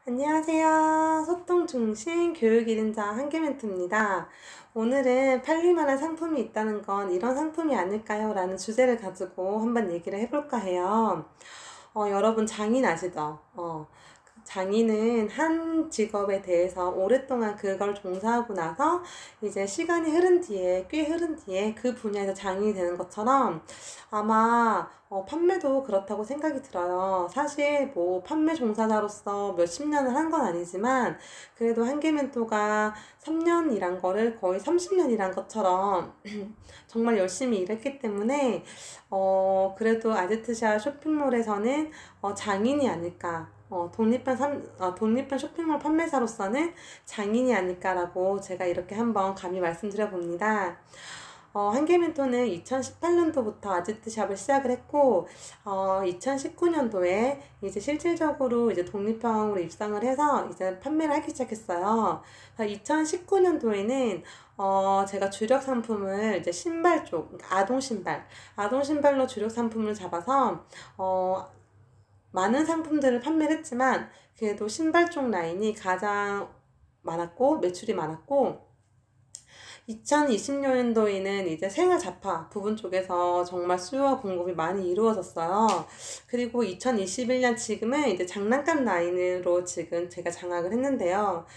안녕하세요. 소통 중심 교육 1인자 한계멘토입니다. 오늘은 팔릴만한 상품이 있다는 건 이런 상품이 아닐까요? 라는 주제를 가지고 한번 얘기를 해볼까 해요. 여러분 장인 아시죠? 장인은 한 직업에 대해서 오랫동안 그걸 종사하고 나서 이제 시간이 흐른 뒤에, 꽤 흐른 뒤에 그 분야에서 장인이 되는 것처럼 아마 판매도 그렇다고 생각이 들어요. 사실 뭐 판매 종사자로서 몇십 년을 한 건 아니지만 그래도 한계멘토가 3년 일한 거를 거의 30년 일한 것처럼 정말 열심히 일했기 때문에 그래도 아제트샤 쇼핑몰에서는 장인이 아닐까. 독립한 쇼핑몰 판매사로서는 장인이 아닐까라고 제가 이렇게 한번 감히 말씀드려 봅니다. 한계멘토는 2018년도부터 아지트샵을 시작을 했고, 2019년도에 이제 실질적으로 이제 독립형으로 입상을 해서 이제 판매를 하기 시작했어요. 2019년도에는 제가 주력 상품을 이제 신발 쪽, 그러니까 아동 신발로 주력 상품을 잡아서, 많은 상품들을 판매를 했지만, 그래도 신발 쪽 라인이 가장 많았고, 매출이 많았고, 2020년도에는 이제 생활 잡화 부분 쪽에서 정말 수요와 공급이 많이 이루어졌어요. 그리고 2021년 지금은 이제 장난감 라인으로 지금 제가 장악을 했는데요.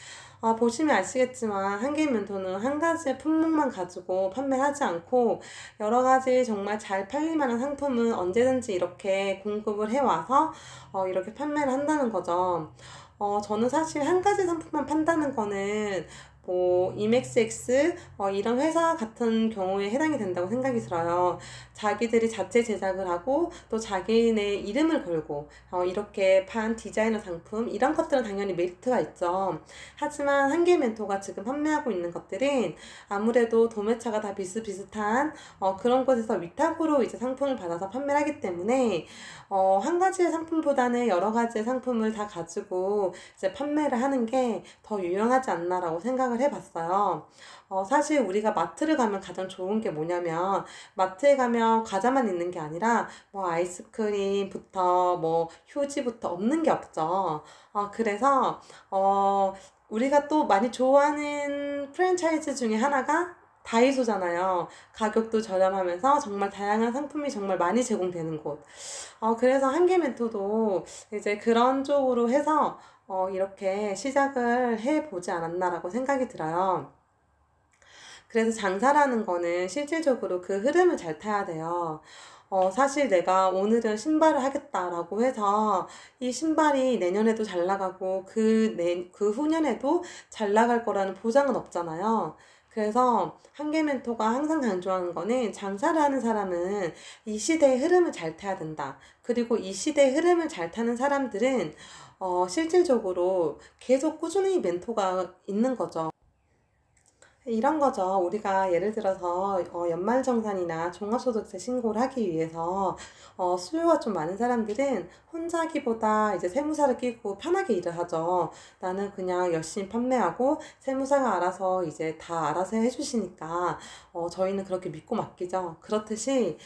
보시면 아시겠지만 한계멘토는 한 가지의 품목만 가지고 판매하지 않고 여러 가지 정말 잘 팔릴 만한 상품은 언제든지 이렇게 공급을 해와서 이렇게 판매를 한다는 거죠. 저는 사실 한 가지 상품만 판다는 거는 뭐 이맥스엑스 이런 회사 같은 경우에 해당이 된다고 생각이 들어요. 자기들이 자체 제작을 하고 또 자기네 이름을 걸고 이렇게 판 디자이너 상품 이런 것들은 당연히 메리트가 있죠. 하지만 한계멘토가 지금 판매하고 있는 것들은 아무래도 도매차가 다 비슷비슷한 그런 곳에서 위탁으로 이제 상품을 받아서 판매를 하기 때문에 한 가지의 상품보다는 여러 가지의 상품을 다 가지고 이제 판매를 하는 게 더 유용하지 않나라고 생각을 해봤어요. 사실 우리가 마트를 가면 가장 좋은 게 뭐냐면 마트에 가면 과자만 있는 게 아니라 뭐 아이스크림부터 뭐 휴지부터 없는 게 없죠. 그래서 우리가 또 많이 좋아하는 프랜차이즈 중에 하나가 다이소잖아요. 가격도 저렴하면서 정말 다양한 상품이 정말 많이 제공되는 곳. 그래서 한계멘토도 이제 그런 쪽으로 해서 이렇게 시작을 해보지 않았나라고 생각이 들어요. 그래서 장사라는 거는 실질적으로 그 흐름을 잘 타야 돼요. 사실 내가 오늘은 신발을 하겠다라고 해서 이 신발이 내년에도 잘 나가고 그 후년에도 잘 나갈 거라는 보장은 없잖아요. 그래서 한계멘토가 항상 강조하는 거는 장사를 하는 사람은 이 시대의 흐름을 잘 타야 된다. 그리고 이 시대의 흐름을 잘 타는 사람들은 실질적으로 계속 꾸준히 멘토가 있는 거죠. 이런 거죠. 우리가 예를 들어서 연말정산이나 종합소득세 신고를 하기 위해서 수요가 좀 많은 사람들은 혼자 하기보다 이제 세무사를 끼고 편하게 일을 하죠. 나는 그냥 열심히 판매하고 세무사가 알아서 이제 다 알아서 해주시니까 저희는 그렇게 믿고 맡기죠. 그렇듯이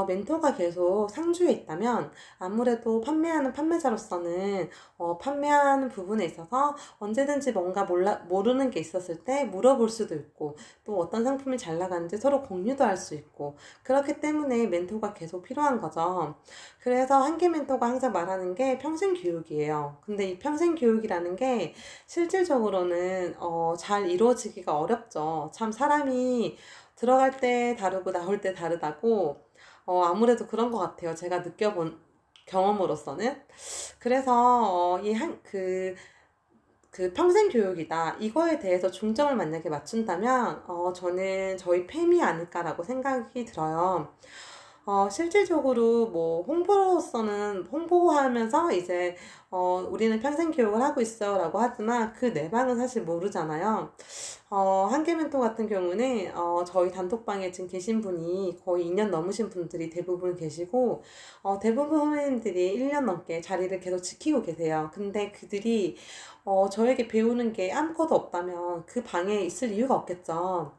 멘토가 계속 상주에 있다면 아무래도 판매하는 판매자로서는 판매하는 부분에 있어서 언제든지 뭔가 모르는 게 있었을 때 물어볼 수도 있고 또 어떤 상품이 잘 나가는지 서로 공유도 할 수 있고 그렇기 때문에 멘토가 계속 필요한 거죠. 그래서 한계 멘토가 항상 말하는 게 평생 교육이에요. 근데 이 평생 교육이라는 게 실질적으로는 잘 이루어지기가 어렵죠. 참 사람이 들어갈 때 다르고 나올 때 다르다고 아무래도 그런 것 같아요. 제가 느껴본 경험으로서는. 그래서 그 평생 교육이다. 이거에 대해서 중점을 만약에 맞춘다면 저는 저희 팸이 아닐까라고 생각이 들어요. 실질적으로 뭐 홍보로서는 홍보하면서 이제 우리는 평생 교육을 하고 있어 라고 하지만 그 내방은 사실 모르잖아요. 한계멘토 같은 경우는 저희 단톡방에 지금 계신 분이 거의 2년 넘으신 분들이 대부분 계시고 대부분 선생님들이 1년 넘게 자리를 계속 지키고 계세요. 근데 그들이 저에게 배우는 게 아무것도 없다면 그 방에 있을 이유가 없겠죠.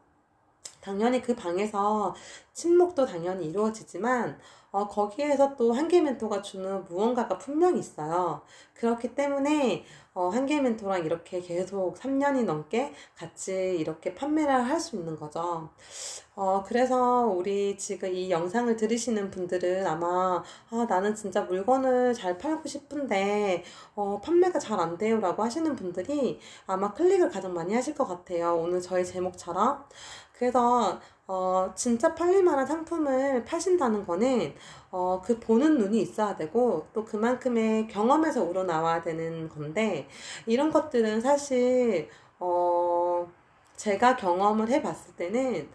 당연히 그 방에서 친목도 당연히 이루어지지만 거기에서 또 한계 멘토가 주는 무언가가 분명히 있어요. 그렇기 때문에 한계 멘토랑 이렇게 계속 3년이 넘게 같이 이렇게 판매를 할 수 있는 거죠. 그래서 우리 지금 이 영상을 들으시는 분들은 아마, 나는 진짜 물건을 잘 팔고 싶은데, 판매가 잘 안 돼요 라고 하시는 분들이 아마 클릭을 가장 많이 하실 것 같아요. 오늘 저희 제목처럼. 그래서, 진짜 팔릴 만한 상품을 파신다는 거는, 그 보는 눈이 있어야 되고, 또 그만큼의 경험에서 우러나와야 되는 건데, 이런 것들은 사실, 제가 경험을 해봤을 때는,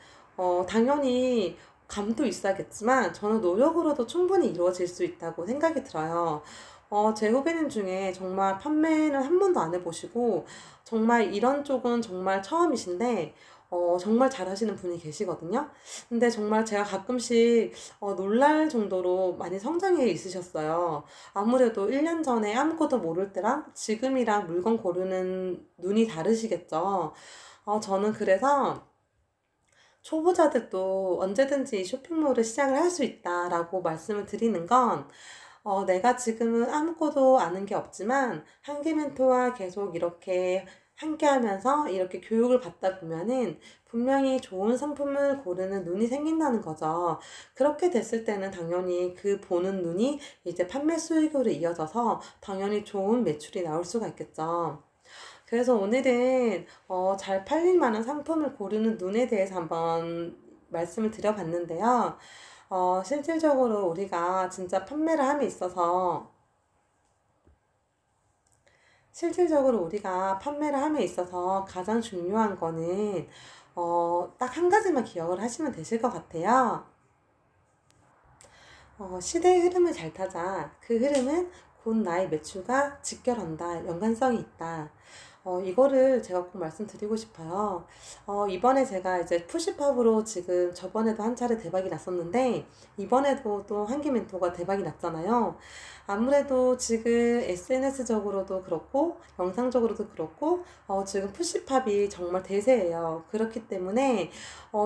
당연히 감도 있어야겠지만 저는 노력으로도 충분히 이루어질 수 있다고 생각이 들어요. 제 후배님 중에 정말 판매는 한 번도 안 해보시고 정말 이런 쪽은 정말 처음이신데 정말 잘하시는 분이 계시거든요. 근데 정말 제가 가끔씩 놀랄 정도로 많이 성장해 있으셨어요. 아무래도 1년 전에 아무것도 모를 때랑 지금이랑 물건 고르는 눈이 다르시겠죠. 저는 그래서 초보자들도 언제든지 쇼핑몰을 시작을 할 수 있다라고 말씀을 드리는 건, 내가 지금은 아무것도 아는 게 없지만, 한계 멘토와 계속 이렇게 함께 하면서 이렇게 교육을 받다 보면은 분명히 좋은 상품을 고르는 눈이 생긴다는 거죠. 그렇게 됐을 때는 당연히 그 보는 눈이 이제 판매 수익으로 이어져서 당연히 좋은 매출이 나올 수가 있겠죠. 그래서 오늘은 잘 팔릴 만한 상품을 고르는 눈에 대해서 한번 말씀을 드려봤는데요. 실질적으로 우리가 진짜 판매를 함에 있어서 실질적으로 우리가 판매를 함에 있어서 가장 중요한 거는 딱 한 가지만 기억을 하시면 되실 것 같아요. 시대의 흐름을 잘 타자. 그 흐름은 곧 나의 매출과 직결한다. 연관성이 있다. 이거를 제가 꼭 말씀드리고 싶어요. 이번에 제가 이제 푸시팝으로 지금 저번에도 한 차례 대박이 났었는데, 이번에도 또 한기 멘토가 대박이 났잖아요. 아무래도 지금 SNS적으로도 그렇고, 영상적으로도 그렇고, 지금 푸시팝이 정말 대세예요. 그렇기 때문에,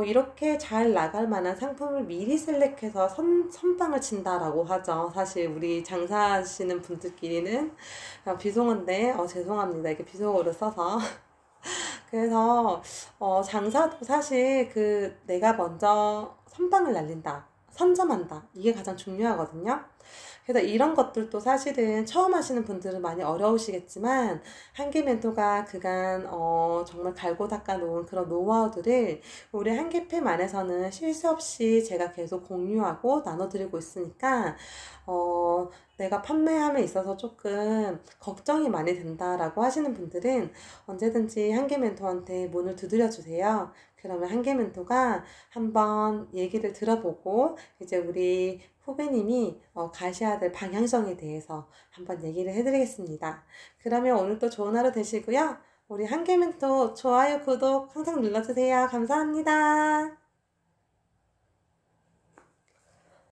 이렇게 잘 나갈 만한 상품을 미리 셀렉해서 선빵을 친다라고 하죠. 사실 우리 장사하시는 분들끼리는 비속어인데, 죄송합니다. 이게 비속어로 써서. 그래서, 장사도 사실 내가 먼저 선빵을 날린다. 선점한다. 이게 가장 중요하거든요. 그래서 이런 것들도 사실은 처음 하시는 분들은 많이 어려우시겠지만 한계 멘토가 그간 정말 갈고 닦아 놓은 그런 노하우들을 우리 한계팸 안에서는 쉴 새 없이 제가 계속 공유하고 나눠드리고 있으니까 내가 판매함에 있어서 조금 걱정이 많이 된다라고 하시는 분들은 언제든지 한계 멘토한테 문을 두드려 주세요. 그러면 한계 멘토가 한번 얘기를 들어보고 이제 우리 후배님이 가셔야 될 방향성에 대해서 한번 얘기를 해드리겠습니다. 그러면 오늘도 좋은 하루 되시고요. 우리 한계 멘토 좋아요, 구독 항상 눌러주세요. 감사합니다.